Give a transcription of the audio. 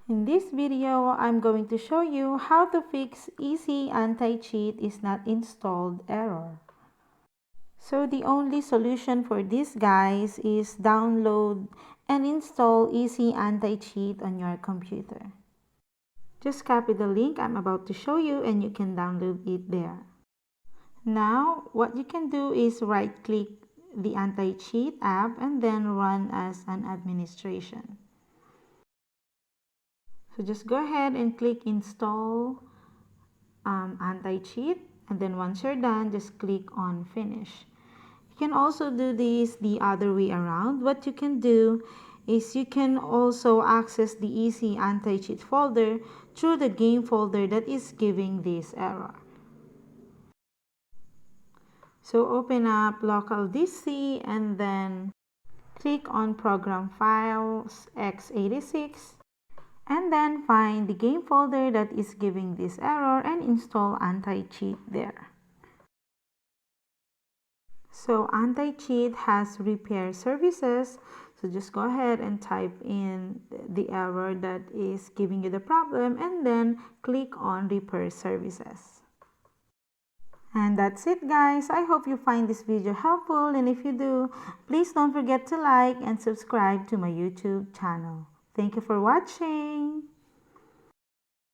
In this video, I'm going to show you how to fix easy anti-cheat is not installed error. So the only solution for this, guys, is download and install easy anti-cheat on your computer. Just copy the link I'm about to show you and you can download it there. Now, what you can do is right-click the anti-cheat app and then run as an administration. So just go ahead and click install anti-cheat, and then once you're done, just click on finish. You can also do this the other way around. What you can do is you can also access the easy anti-cheat folder through the game folder that is giving this error. So open up local DC and then click on program files x86 and then find the game folder that is giving this error and install anti-cheat there. So anti-cheat has repair services, so just go ahead and type in the error that is giving you the problem and then click on repair services. And that's it, guys. I hope you find this video helpful, and if you do, please don't forget to like and subscribe to my YouTube channel. Thank you for watching.